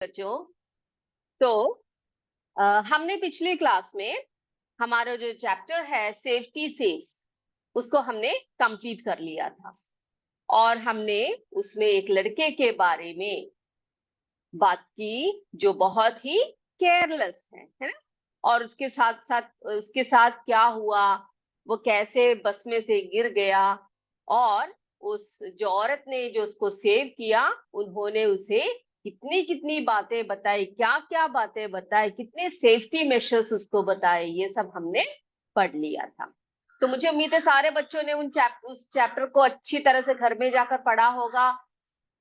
बच्चों, तो हमने पिछली क्लास में हमारा जो चैप्टर है सेफ्टी सेव्स उसको हमने कंप्लीट कर लिया था। और हमने उसमें एक लड़के के बारे में बात की जो बहुत ही केयरलेस है ना। और उसके साथ क्या हुआ, वो कैसे बस में से गिर गया, और उस जो औरत ने जो उसको सेव किया उन्होंने उसे कितनी कितनी बातें बताई, क्या क्या बातें बताई, कितने सेफ्टी मेजर्स उसको बताए, ये सब हमने पढ़ लिया था। तो मुझे उम्मीद है सारे बच्चों ने उस चैप्टर को अच्छी तरह से घर में जाकर पढ़ा होगा।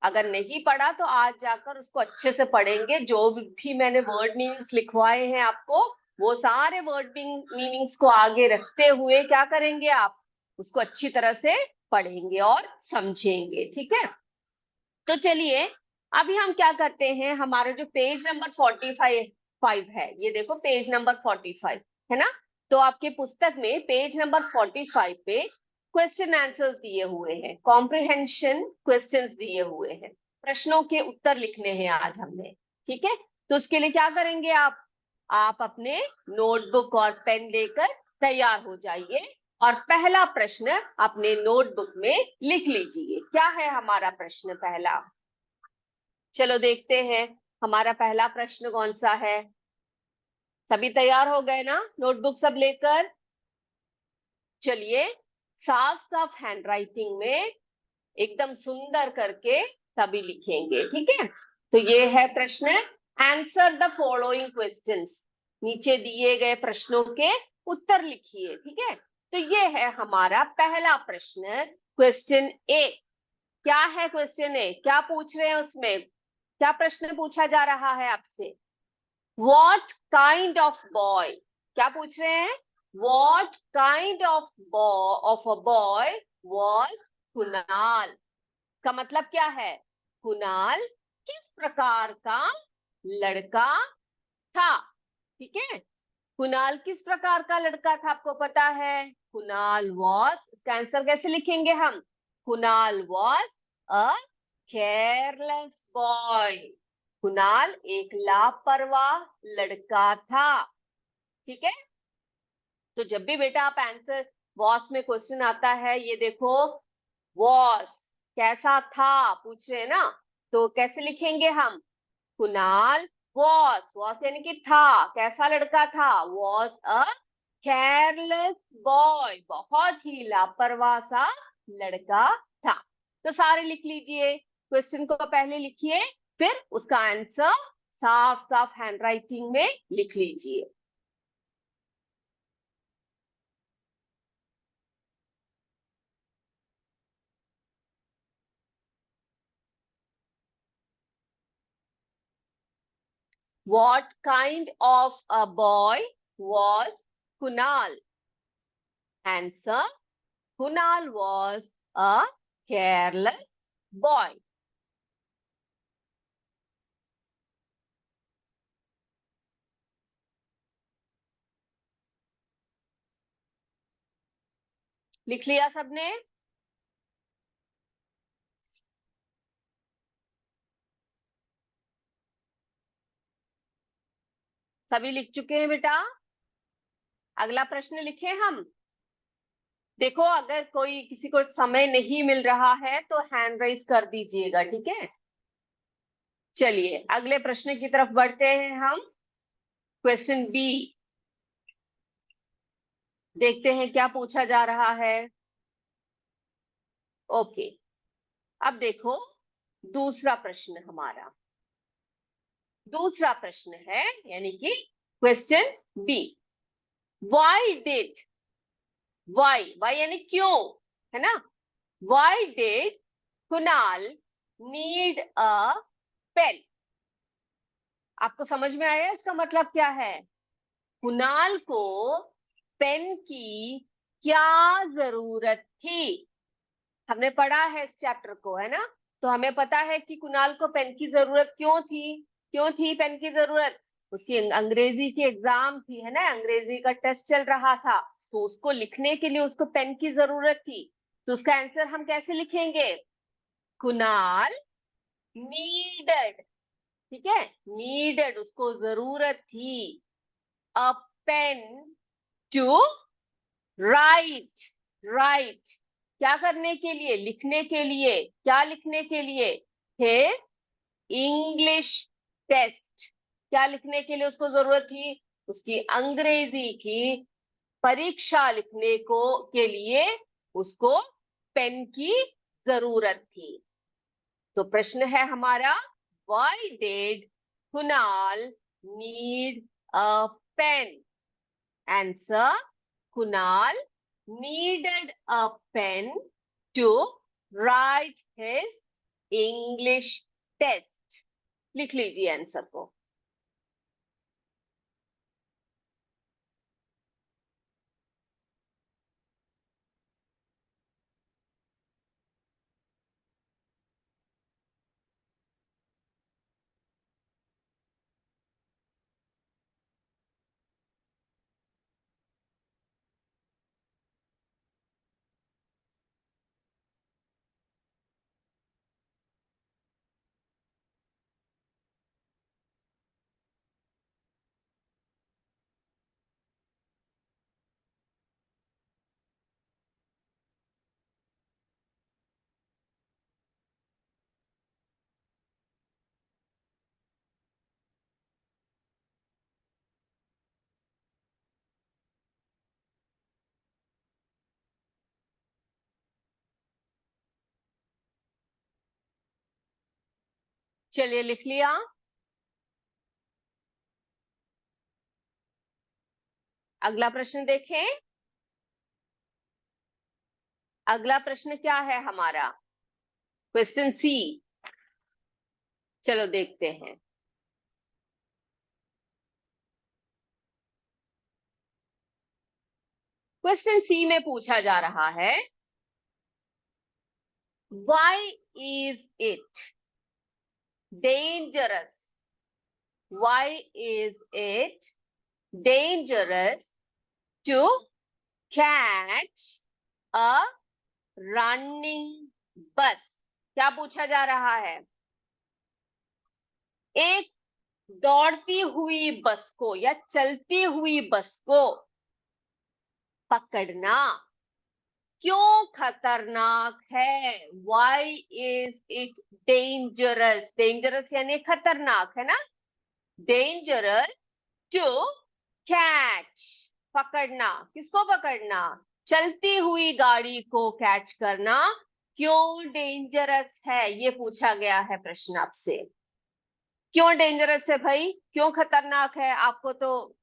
अगर नहीं पढ़ा तो आज जाकर उसको अच्छे से पढ़ेंगे। जो भी मैंने वर्ड मीनिंग्स लिखवाए हैं आपको, वो सारे वर्ड मीनिंग्स को आगे रखते हुए क्या करेंगे, आप उसको अच्छी तरह से पढ़ेंगे और समझेंगे। ठीक है, तो चलिए अभी हम क्या करते हैं, हमारा जो पेज नंबर 45 है, ये देखो पेज नंबर 45 है ना। तो आपके पुस्तक में पेज नंबर 45 पे क्वेश्चन आंसर्स दिए हुए हैं, कॉम्प्रिहेंशन क्वेश्चंस दिए हुए हैं, प्रश्नों के उत्तर लिखने हैं आज हमने। ठीक है, तो उसके लिए क्या करेंगे, आप अपने नोटबुक और पेन लेकर तैयार हो जाइए और पहला प्रश्न अपने नोटबुक में लिख लीजिए। क्या है हमारा प्रश्न पहला, चलो देखते हैं हमारा पहला प्रश्न कौन सा है। सभी तैयार हो गए ना, नोटबुक सब लेकर? चलिए साफ साफ हैंडराइटिंग में एकदम सुंदर करके सभी लिखेंगे। ठीक है, तो ये है प्रश्न, आंसर द फॉलोइंग क्वेश्चंस, नीचे दिए गए प्रश्नों के उत्तर लिखिए। ठीक है, तो ये है हमारा पहला प्रश्न, क्वेश्चन ए। क्या है क्वेश्चन ए, क्या पूछ रहे हैं उसमें, क्या प्रश्न पूछा जा रहा है आपसे? What kind of boy, क्या पूछ रहे हैं? What kind of a boy was Kunal? का मतलब क्या है, कुणाल किस प्रकार का लड़का था? ठीक है, कुणाल किस प्रकार का लड़का था आपको पता है? कुणाल वॉज, इसका आंसर कैसे लिखेंगे हम? Kunal was a careless boy. Kunal एक लापरवाह लड़का था। ठीक है, तो जब भी बेटा आप आंसर वॉस में क्वेश्चन आता है, ये देखो वॉस कैसा था पूछ रहे हैं ना, तो कैसे लिखेंगे हम? कुणाल वॉस यानी कि था, कैसा लड़का था? वॉज अ केयरलेस बॉय, बहुत ही लापरवाह सा लड़का था। तो सारे लिख लीजिए, क्वेश्चन को पहले लिखिए, फिर उसका आंसर साफ साफ हैंडराइटिंग में लिख लीजिए। What kind of a boy was Kunal? Answer, Kunal was a careless boy. लिख लिया सबने? सभी लिख चुके हैं बेटा? अगला प्रश्न लिखे हम। देखो अगर कोई किसी को समय नहीं मिल रहा है तो हैंड राइज कर दीजिएगा। ठीक है, चलिए अगले प्रश्न की तरफ बढ़ते हैं हम। क्वेश्चन बी, देखते हैं क्या पूछा जा रहा है। ओके, अब देखो दूसरा प्रश्न हमारा, दूसरा प्रश्न है यानी कि question B. Why did, why यानी क्यों, है ना? Why did Kunal need a pen? आपको समझ में आया इसका मतलब क्या है? कुणाल को पेन की क्या जरूरत थी? हमने पढ़ा है इस चैप्टर को, है ना? तो हमें पता है कि कुणाल को पेन की जरूरत क्यों थी। क्यों थी पेन की जरूरत? उसकी अंग्रेजी की एग्जाम थी, है ना, अंग्रेजी का टेस्ट चल रहा था, तो उसको लिखने के लिए उसको पेन की जरूरत थी। तो उसका आंसर हम कैसे लिखेंगे? कुणाल नीडेड, ठीक है, नीडेड उसको जरूरत थी, अ पेन टू राइट, राइट क्या करने के लिए, लिखने के लिए, क्या लिखने के लिए, हिज इंग्लिश टेस्ट, क्या लिखने के लिए उसको जरूरत थी, उसकी अंग्रेजी की परीक्षा लिखने को के लिए उसको पेन की जरूरत थी। तो प्रश्न है हमारा, why did Kunal need a pen? Answer, Kunal needed a pen to write his English test. लिख लीजिए आंसर को। चलिए लिख लिया। अगला प्रश्न देखें। अगला प्रश्न क्या है हमारा, क्वेश्चन सी। चलो देखते हैं। क्वेश्चन सी में पूछा जा रहा है, why is it dangerous, why is it dangerous to catch a running bus? क्या पूछा जा रहा है, एक दौड़ती हुई बस को या चलती हुई बस को पकड़ना क्यों खतरनाक है? Why is it dangerous, dangerous यानी खतरनाक है ना, डेंजरस टू कैच, पकड़ना, किसको पकड़ना, चलती हुई गाड़ी को कैच करना क्यों डेंजरस है, ये पूछा गया है प्रश्न आपसे। क्यों डेंजरस है भाई, क्यों खतरनाक है? आपको तो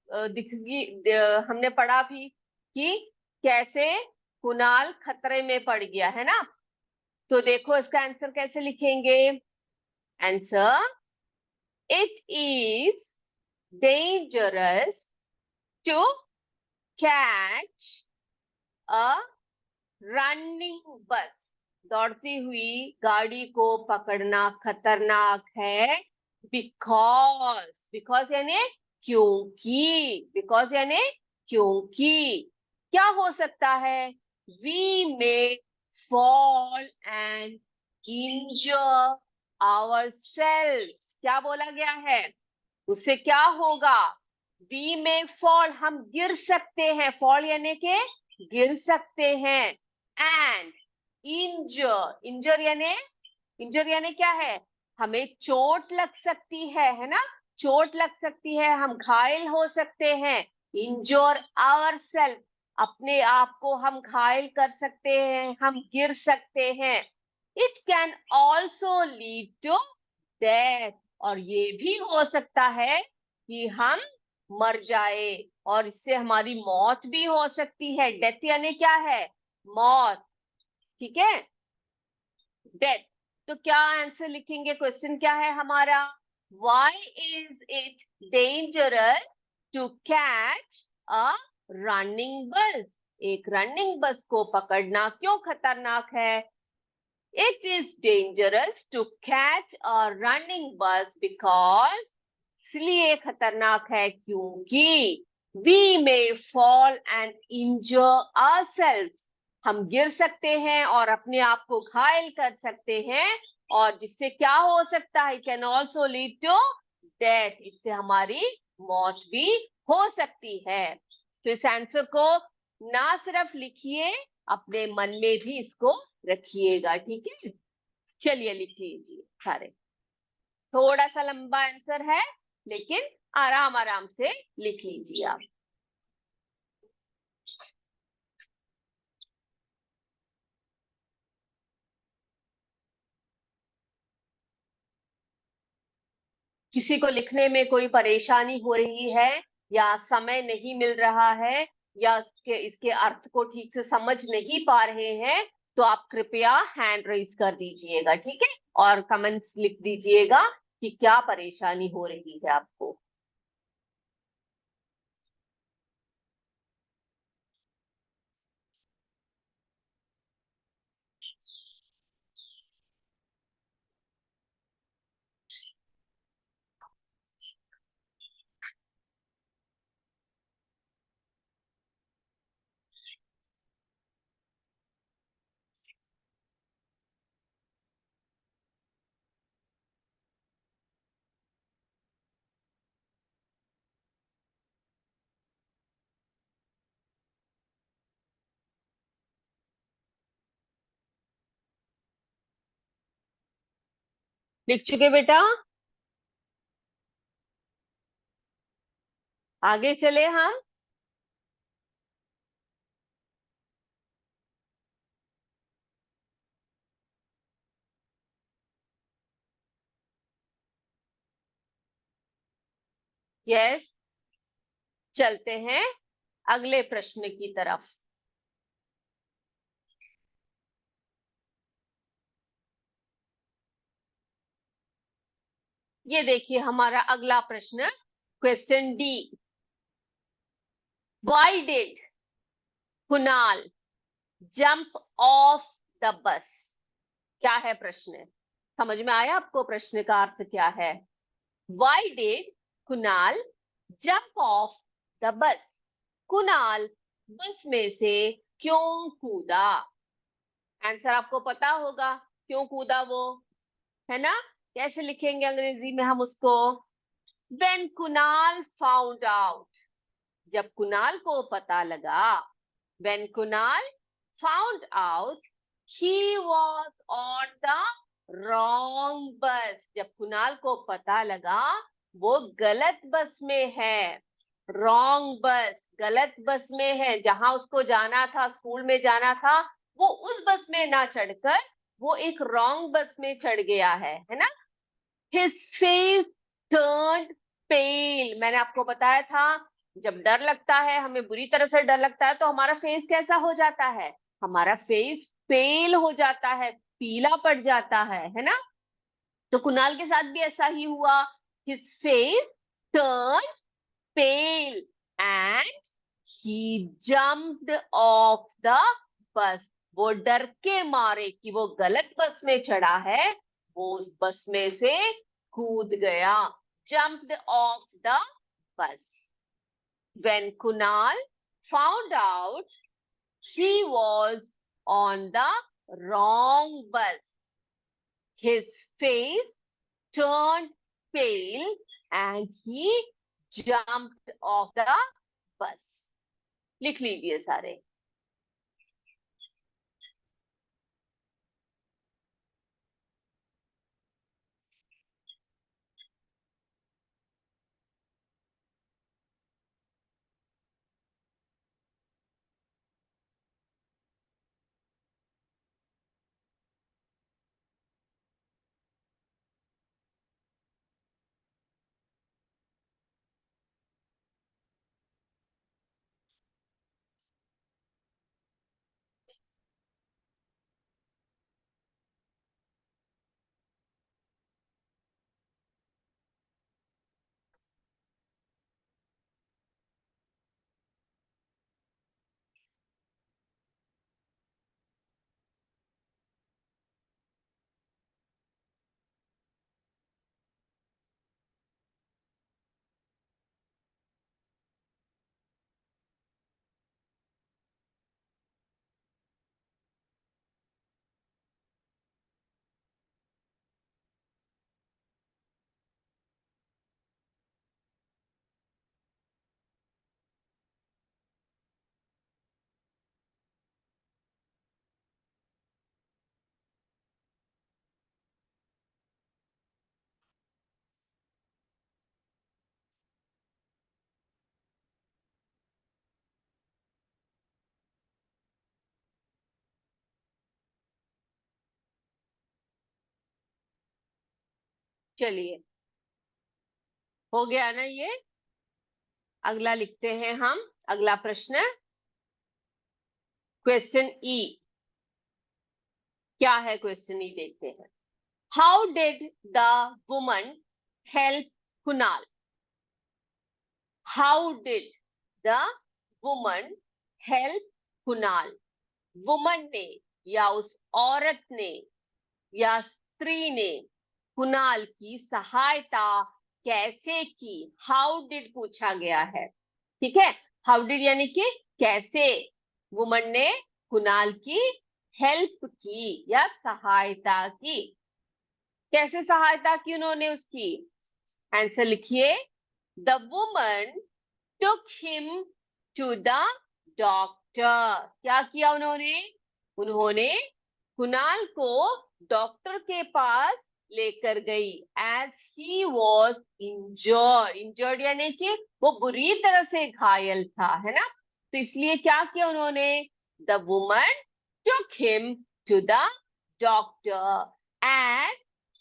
हमने पढ़ा भी कि कैसे कुणाल खतरे में पड़ गया है ना। तो देखो इसका आंसर कैसे लिखेंगे। Answer, it is dangerous to catch a running bus, दौड़ती हुई गाड़ी को पकड़ना खतरनाक है, बिकॉज, बिकॉज यानी क्योंकि, बिकॉज यानी क्योंकि क्या हो सकता है, we may fall and injure our self, क्या बोला गया है, उससे क्या होगा, वी में फॉल हम गिर सकते हैं, फॉल यानी के गिर सकते हैं, एंड इंजर, इंजर यानी क्या है, हमें चोट लग सकती है ना, चोट लग सकती है, हम घायल हो सकते हैं, इंजोर आवर सेल्फ, अपने आप को हम घायल कर सकते हैं, हम गिर सकते हैं। It can also lead to death, और ये भी हो सकता है कि हम मर जाए और इससे हमारी मौत भी हो सकती है। डेथ यानी क्या है, मौत, ठीक है, डेथ। तो क्या आंसर लिखेंगे, क्वेश्चन क्या है हमारा, why is it dangerous to catch a running bus, एक रनिंग बस को पकड़ना क्यों खतरनाक है? It is dangerous to catch a running bus because, इसलिए खतरनाक है क्योंकि we may fall and injure ourselves, हम गिर सकते हैं और अपने आप को घायल कर सकते हैं, और जिससे क्या हो सकता है, can also lead to death, इससे हमारी मौत भी हो सकती है। तो इस आंसर को ना सिर्फ लिखिए, अपने मन में भी इसको रखिएगा, ठीक है। चलिए लिख लीजिए सारे। थोड़ा सा लंबा आंसर है, लेकिन आराम आराम से लिख लीजिए आप। किसी को लिखने में कोई परेशानी हो रही है, या समय नहीं मिल रहा है, या इसके इसके अर्थ को ठीक से समझ नहीं पा रहे हैं, तो आप कृपया हैंड रेज कर दीजिएगा, ठीक है, और कमेंट्स लिख दीजिएगा कि क्या परेशानी हो रही है आपको। लिख चुके बेटा? आगे चले हम। यस, चलते हैं अगले प्रश्न की तरफ। ये देखिए हमारा अगला प्रश्न, question D. Why did Kunal jump of the bus? क्या है प्रश्न? समझ में आया आपको प्रश्न का अर्थ क्या है? Why did Kunal jump of the bus? Kunal बस में से क्यों कूदा? आंसर आपको पता होगा, क्यों कूदा वो, है ना? कैसे लिखेंगे अंग्रेजी में हम उसको? When कुणाल फाउंड आउट, जब कुणाल को पता लगा। When Kunal found out he was on the wrong bus, जब कुणाल को पता लगा वो गलत बस में है। रॉन्ग बस, गलत बस में है। जहां उसको जाना था, स्कूल में जाना था, वो उस बस में ना चढ़कर वो एक रॉन्ग बस में चढ़ गया है ना? His face turned pale, मैंने आपको बताया था, जब डर लगता है, हमें बुरी तरह से डर लगता है, तो हमारा फेस कैसा हो जाता है? हमारा फेस पेल हो जाता है, पीला पड़ जाता है ना? तो कुणाल के साथ भी ऐसा ही हुआ। His face turned pale and he jumped off the bus, वो डर के मारे कि वो गलत बस में चढ़ा है, वो उस बस में से कूद गया। jumped off the bus. When Kunal found out she was on the wrong bus, his face turned pale and he jumped off the bus. लिख लीजिए सारे। चलिए, हो गया ना ये। अगला लिखते हैं हम। अगला प्रश्न, क्वेश्चन ई। क्या है क्वेश्चन ई, देखते हैं। How did the woman help Kunal? How did the woman help Kunal? Woman ने, या उस औरत ने, या स्त्री ने कुणाल की सहायता कैसे की? हाउ डिड पूछा गया है, ठीक है। हाउ डिड यानी कि कैसे वुमन ने कुणाल की हेल्प की या सहायता की। कैसे सहायता की उन्होंने उसकी? आंसर लिखिए। The woman took him to the doctor. क्या किया उन्होंने? उन्होंने कुणाल को डॉक्टर के पास लेकर गई। As he was injured. Injured यानी कि वो बुरी तरह से घायल था, है ना। तो इसलिए क्या किया उन्होंने? The woman took him to the doctor as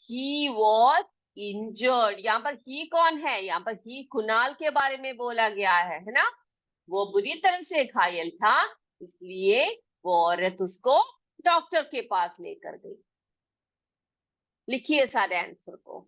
he was injured. यहाँ पर ही कौन है? यहाँ पर ही कुणाल के बारे में बोला गया है ना। वो बुरी तरह से घायल था, इसलिए वो औरत उसको डॉक्टर के पास लेकर गई। लिखिए सारे आंसर को।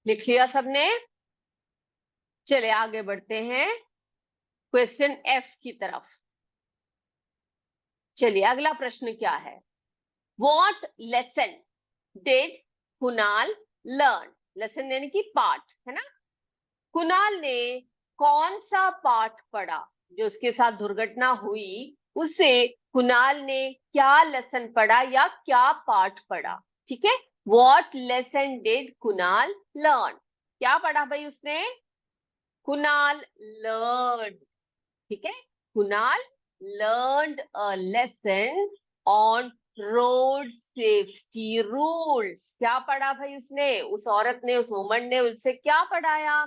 लिख लिया सबने? चले आगे बढ़ते हैं क्वेश्चन एफ की तरफ। चलिए, अगला प्रश्न क्या है? What lesson did Kunal learn? Lesson यानी कि पाठ, है ना। कुणाल ने कौन सा पाठ पढ़ा? जो उसके साथ दुर्घटना हुई, उसे कुणाल ने क्या लेसन पढ़ा या क्या पाठ पढ़ा? ठीक है। What lesson did Kunal learn? क्या पढ़ा भाई उसने? कुणाल लर्न, ठीक है। Kunal learned a lesson on road safety rules. क्या पढ़ा भाई उसने? उस औरत ने, उस वुमन ने उससे क्या पढ़ाया?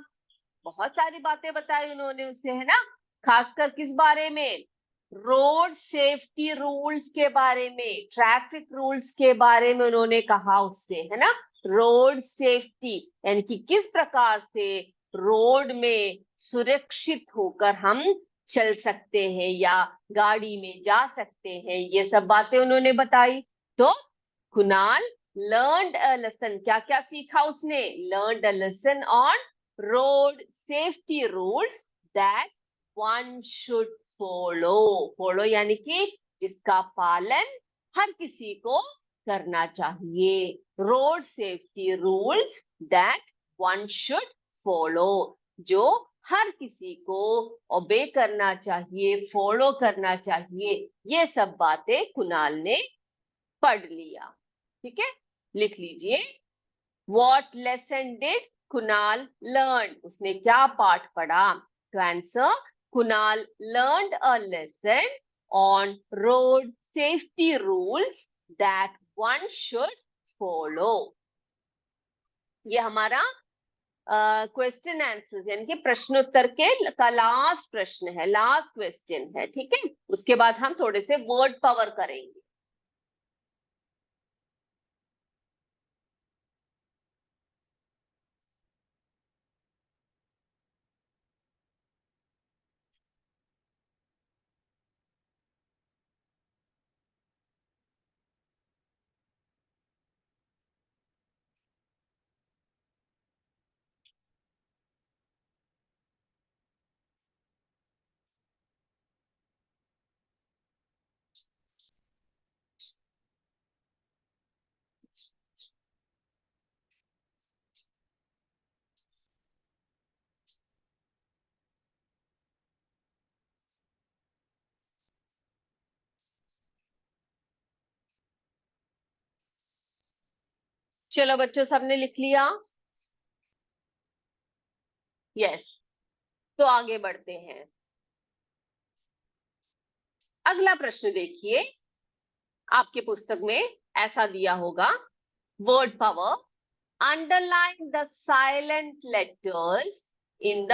बहुत सारी बातें बताई उन्होंने उससे, है ना। खासकर किस बारे में? रोड सेफ्टी रूल्स के बारे में, ट्रैफिक रूल्स के बारे में उन्होंने कहा उससे, है ना। रोड सेफ्टी यानी कि किस प्रकार से रोड में सुरक्षित होकर हम चल सकते हैं या गाड़ी में जा सकते हैं, ये सब बातें उन्होंने बताई। तो कुणाल लर्नड अ लेसन, क्या क्या सीखा उसने? Learned a lesson on road safety rules that one should follow. Follow यानी कि जिसका पालन हर किसी को करना चाहिए। Road safety rules that one should follow, जो हर किसी को ओबे करना चाहिए, फॉलो करना चाहिए। ये सब बातें कुणाल ने पढ़ लिया, ठीक है। लिख लीजिए। What lesson did Kunal learn? उसने क्या पाठ पढ़ा? To answer, Kunal learned a lesson on road safety rules that one should follow. ये हमारा क्वेश्चन आंसर यानी कि प्रश्नोत्तर के का लास्ट प्रश्न है, लास्ट क्वेश्चन है, ठीक है। उसके बाद हम थोड़े से वर्ड पावर करेंगे। चलो बच्चों, सबने लिख लिया? यस। तो आगे बढ़ते हैं। अगला प्रश्न देखिए, आपके पुस्तक में ऐसा दिया होगा, word power, underline the silent letters in the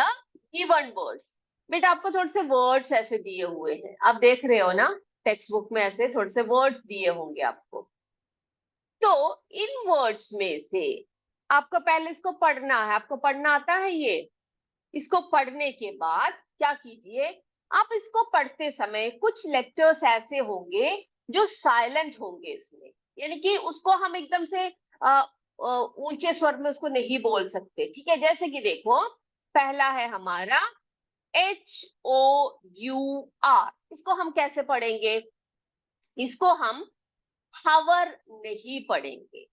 given words. बेटा आपको थोड़े से वर्ड्स ऐसे दिए हुए हैं, आप देख रहे हो ना, टेक्स्ट बुक में ऐसे थोड़े से वर्ड्स दिए होंगे आपको। तो इन वर्ड्स में से आपको पहले इसको पढ़ना है, आपको पढ़ना आता है ये? इसको पढ़ने के बाद क्या कीजिए, आप इसको पढ़ते समय कुछ लेटर्स ऐसे होंगे जो साइलेंट होंगे इसमें, यानी कि उसको हम एकदम से ऊंचे स्वर में उसको नहीं बोल सकते, ठीक है? जैसे कि देखो, पहला है हमारा HOUR, इसको हम कैसे पढ़ेंगे? इसको हम हवर नहीं पढ़ेंगे।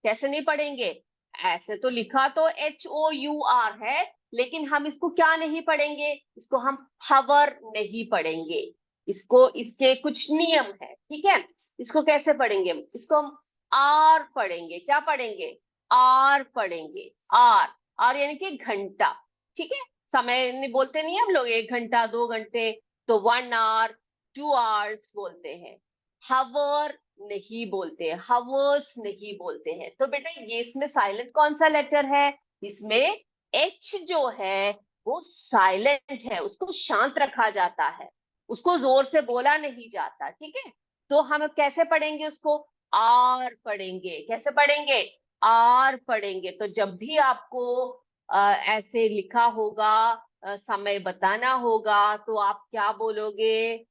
कैसे नहीं पढ़ेंगे? ऐसे तो लिखा तो HOUR है, लेकिन हम इसको क्या नहीं पढ़ेंगे? इसको हम हवर नहीं पढ़ेंगे। इसको, इसके कुछ नियम है, ठीक है? इसको कैसे पढ़ेंगे? इसको हम आर पढ़ेंगे। क्या पढ़ेंगे? आर पढ़ेंगे। आर, आर यानी कि घंटा, ठीक है? समय नहीं बोलते, नहीं हम लोग 1 घंटा 2 घंटे, तो 1 hour 2 hours बोलते हैं। हवर नहीं बोलते, हवर्स नहीं बोलते हैं। तो बेटा ये इसमें साइलेंट कौन सा लेटर है? इसमें एच जो है वो साइलेंट है, उसको शांत रखा जाता है, उसको जोर से बोला नहीं जाता, ठीक है? तो हम कैसे पढ़ेंगे उसको? आर पढ़ेंगे। कैसे पढ़ेंगे? आर पढ़ेंगे। तो जब भी आपको ऐसे लिखा होगा, समय बताना होगा, तो आप क्या बोलोगे?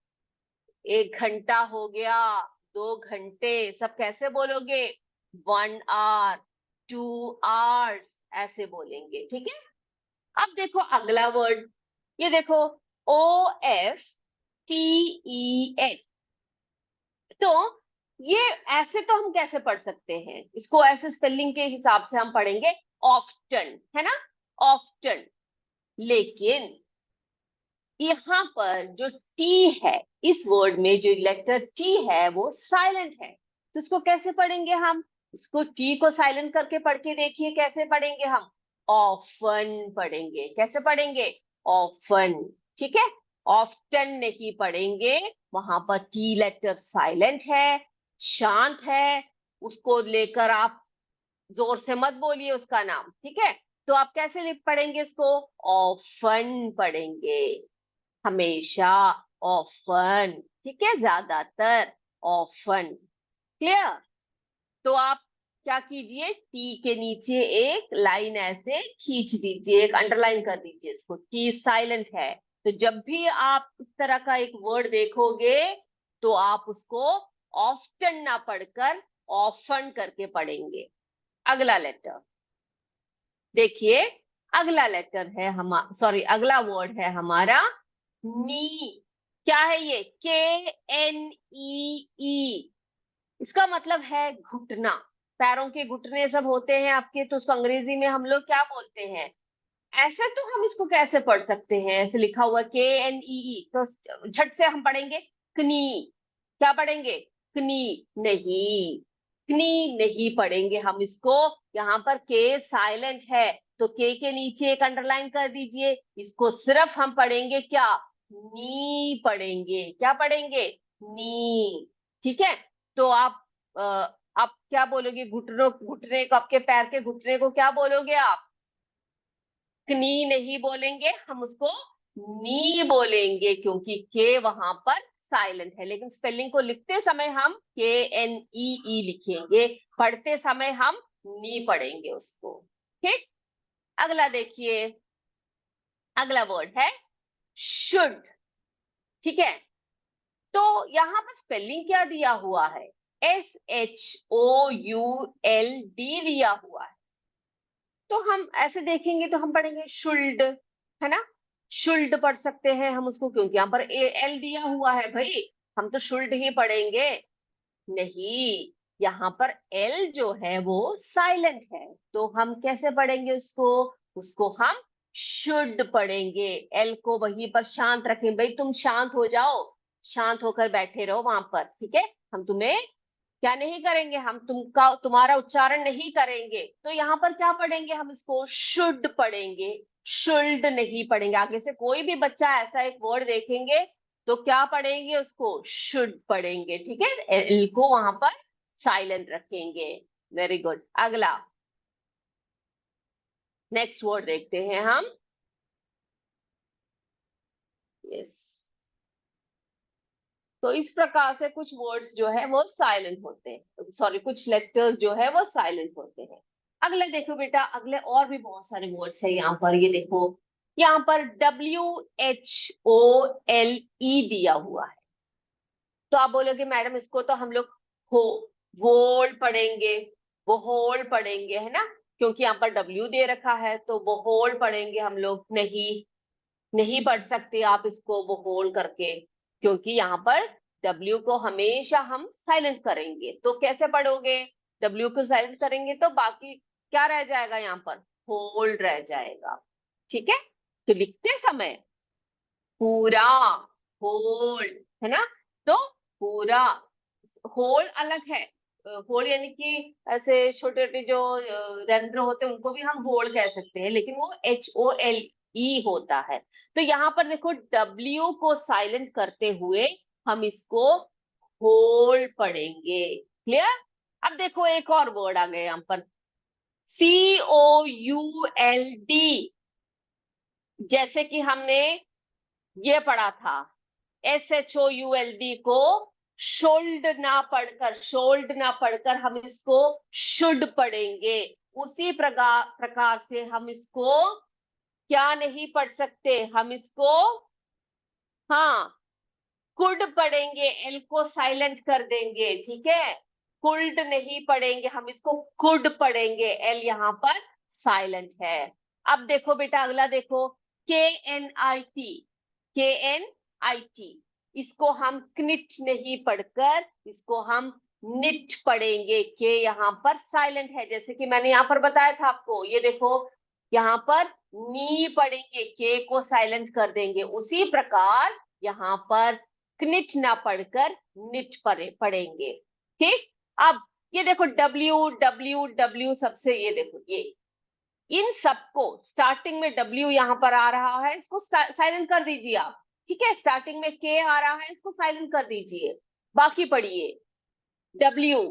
1 घंटा हो गया, 2 घंटे, सब कैसे बोलोगे? 1 hour 2 hours ऐसे बोलेंगे, ठीक है? अब देखो अगला वर्ड, ये देखो, OFTEN। तो ये ऐसे तो हम कैसे पढ़ सकते हैं इसको? ऐसे स्पेलिंग के हिसाब से हम पढ़ेंगे ऑफ्टन, है ना? ऑफ्टन। लेकिन यहाँ पर जो टी है, इस वर्ड में जो लेटर टी है वो साइलेंट है, तो इसको कैसे पढ़ेंगे हम? इसको टी को साइलेंट करके पढ़ के देखिए, कैसे पढ़ेंगे हम? ऑफन पढ़ेंगे। कैसे पढ़ेंगे? ऑफन, ठीक है? ऑफ्टन नहीं पढ़ेंगे, वहां पर टी लेटर साइलेंट है, शांत है, उसको लेकर आप जोर से मत बोलिए उसका नाम, ठीक है? तो आप कैसे लिख पढ़ेंगे इसको? ऑफन पढ़ेंगे, हमेशा, ऑफन, ठीक है? ज्यादातर, ऑफन। क्लियर? तो आप क्या कीजिए, टी के नीचे एक लाइन ऐसे खींच दीजिए, एक अंडरलाइन कर दीजिए इसको, टी साइलेंट है। तो जब भी आप इस तरह का एक वर्ड देखोगे तो आप उसको ऑफ्टन ना पढ़कर ऑफन करके पढ़ेंगे। अगला लेटर देखिए, अगला लेटर है सॉरी, अगला वर्ड है हमारा नी। क्या है ये? KNEE। इसका मतलब है घुटना, पैरों के घुटने सब होते हैं आपके, तो उसको अंग्रेजी में हम लोग क्या बोलते हैं? ऐसे तो हम इसको कैसे पढ़ सकते हैं? ऐसे लिखा हुआ KNEE, तो झट से हम पढ़ेंगे कनी। क्या पढ़ेंगे? कनी नहीं, कनी नहीं पढ़ेंगे हम इसको। यहाँ पर के साइलेंट है, तो के नीचे एक अंडरलाइन कर दीजिए, इसको सिर्फ हम पढ़ेंगे क्या? नी पढ़ेंगे। क्या पढ़ेंगे? नी, ठीक है? तो अ, आप क्या बोलोगे? घुटनों, घुटने को, आपके पैर के घुटने को क्या बोलोगे आप? नी नहीं बोलेंगे हम, उसको नी बोलेंगे, क्योंकि के वहां पर साइलेंट है। लेकिन स्पेलिंग को लिखते समय हम KNEE लिखेंगे, पढ़ते समय हम नी पढ़ेंगे उसको, ठीक? अगला देखिए, अगला वर्ड है शुड, ठीक है? तो यहाँ पर स्पेलिंग क्या दिया हुआ है? SHOULD दिया हुआ है। तो हम ऐसे देखेंगे तो हम पढ़ेंगे शुल्ड, है ना? शुल्ड पढ़ सकते हैं हम उसको, क्योंकि यहाँ पर एल दिया हुआ है भाई, हम तो शुल्ड ही पढ़ेंगे। नहीं, यहाँ पर एल जो है वो साइलेंट है, तो हम कैसे पढ़ेंगे उसको? उसको हम शुड पढ़ेंगे। एल को वहीं पर शांत रखें, भाई तुम शांत हो जाओ, शांत होकर बैठे रहो वहां पर, ठीक है? हम तुम्हें क्या नहीं करेंगे हम, तुम्हारा उच्चारण नहीं करेंगे। तो यहाँ पर क्या पढ़ेंगे हम, इसको शुड पढ़ेंगे, शुल्ड नहीं पढ़ेंगे। आगे से कोई भी बच्चा ऐसा एक वर्ड देखेंगे तो क्या पढ़ेंगे, उसको शुड पढ़ेंगे, ठीक है। एल को वहां पर साइलेंट रखेंगे। Very good. अगला नेक्स्ट वर्ड देखते हैं हम। यस, तो इस प्रकार से कुछ वर्ड्स जो है वो साइलेंट होते हैं, सॉरी कुछ लेटर्स जो है वो साइलेंट होते हैं। अगले देखो बेटा, अगले और भी बहुत सारे वर्ड्स है यहाँ पर। ये देखो, यहाँ पर WHOLE दिया हुआ है। तो आप बोलोगे मैडम इसको तो हम लोग हो वोल पढ़ेंगे, वो होल पढ़ेंगे, है ना, क्योंकि यहाँ पर W दे रखा है, तो वो होल पढ़ेंगे हम लोग। नहीं, नहीं पढ़ सकते आप इसको वो होल करके, क्योंकि यहाँ पर W को हमेशा हम साइलेंट करेंगे। तो कैसे पढ़ोगे, W को साइलेंट करेंगे तो बाकी क्या रह जाएगा, यहाँ पर होल्ड रह जाएगा, ठीक है। तो लिखते समय पूरा होल, है ना, तो पूरा होल अलग है। होल यानी कि ऐसे छोटे छोटे जो रंध्र होते हैं उनको भी हम होल कह सकते हैं, लेकिन वो HOLE होता है। तो यहाँ पर देखो W को साइलेंट करते हुए हम इसको होल पढ़ेंगे। क्लियर। अब देखो एक और वर्ड आ गया यहाँ पर, COULD। जैसे कि हमने ये पढ़ा था, SHOULD को शोल्ड ना पढ़कर हम इसको शुड पढ़ेंगे। उसी प्रकार से हम इसको क्या नहीं पढ़ सकते, हम इसको हाँ कुड पढ़ेंगे, एल को साइलेंट कर देंगे, ठीक है। कुल्ड नहीं पढ़ेंगे, हम इसको कुड पढ़ेंगे, एल यहाँ पर साइलेंट है। अब देखो बेटा अगला देखो, KNIT, KNIT, इसको हम क्निट नहीं पढ़कर इसको हम निट पढ़ेंगे। के यहाँ पर साइलेंट है, जैसे कि मैंने यहाँ पर बताया था आपको। ये देखो यहाँ पर नी पढ़ेंगे, के को साइलेंट कर देंगे। उसी प्रकार यहाँ पर क्निट ना पढ़कर निट पढ़ेंगे, ठीक। अब ये देखो WWW सबसे, ये देखो ये इन सबको स्टार्टिंग में W यहाँ पर आ रहा है, इसको साइलेंट कर दीजिए आप, ठीक है। स्टार्टिंग में K आ रहा है, इसको साइलेंट कर दीजिए। बाकी पढ़िए WRONG,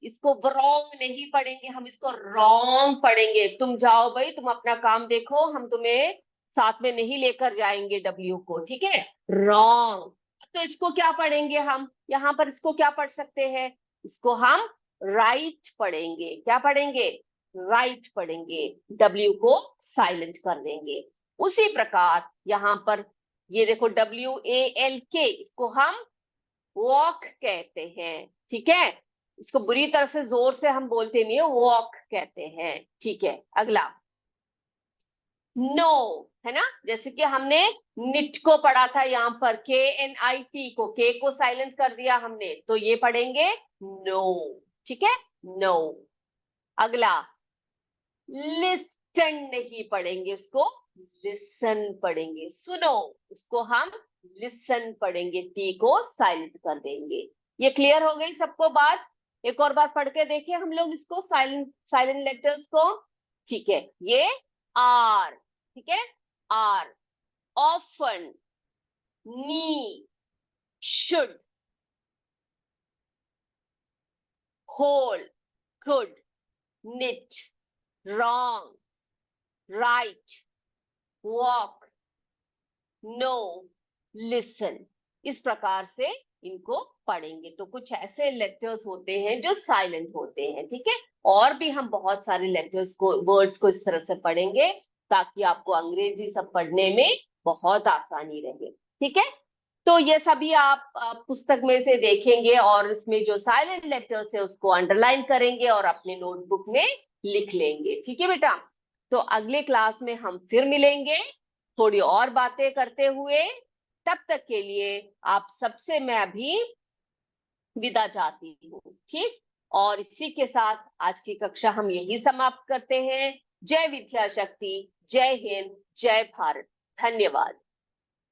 इसको wrong नहीं पढ़ेंगे, हम इसको wrong पढ़ेंगे। तुम जाओ भाई, तुम अपना काम देखो, हम तुम्हें साथ में नहीं लेकर जाएंगे W को, ठीक है। wrong। तो इसको क्या पढ़ेंगे हम, यहाँ पर इसको क्या पढ़ सकते हैं, इसको हम right पढ़ेंगे। क्या पढ़ेंगे, right पढ़ेंगे, W को साइलेंट कर देंगे। उसी प्रकार यहाँ पर ये देखो WALK, इसको हम वॉक कहते हैं, ठीक है। इसको बुरी तरह से जोर से हम बोलते नहीं है, वॉक कहते हैं, ठीक है। अगला नो, है ना, जैसे कि हमने निट को पढ़ा था, यहाँ पर KNIT को, के को साइलेंट कर दिया हमने, तो ये पढ़ेंगे नो, ठीक है, नो। अगला लिस्टन नहीं पढ़ेंगे, उसको लिसन पढ़ेंगे। सुनो, उसको हम लिसन पढ़ेंगे, टी को साइलेंट कर देंगे। ये क्लियर हो गई सबको बात। एक और बार पढ़ के देखिए हम लोग इसको, साइलेंट साइलेंट लेटर्स को, ठीक है। ये आर, ठीक है, are, often, knee, should, whole, good, knit, wrong, write, walk, know, listen. इस प्रकार से इनको पढ़ेंगे। तो कुछ ऐसे लेटर्स होते हैं जो साइलेंट होते हैं, ठीक है। और भी हम बहुत सारे लेटर्स को, वर्ड्स को इस तरह से पढ़ेंगे ताकि आपको अंग्रेजी सब पढ़ने में बहुत आसानी रहे, ठीक है। तो ये सभी आप पुस्तक में से देखेंगे और इसमें जो साइलेंट लेटर्स है उसको अंडरलाइन करेंगे और अपने नोटबुक में लिख लेंगे, ठीक है बेटा। तो अगले क्लास में हम फिर मिलेंगे थोड़ी और बातें करते हुए। तब तक के लिए आप सबसे मैं अभी विदा चाहती हूँ, ठीक। और इसी के साथ आज की कक्षा हम यही समाप्त करते हैं। जय विद्या शक्ति, जय हिंद, जय भारत, धन्यवाद।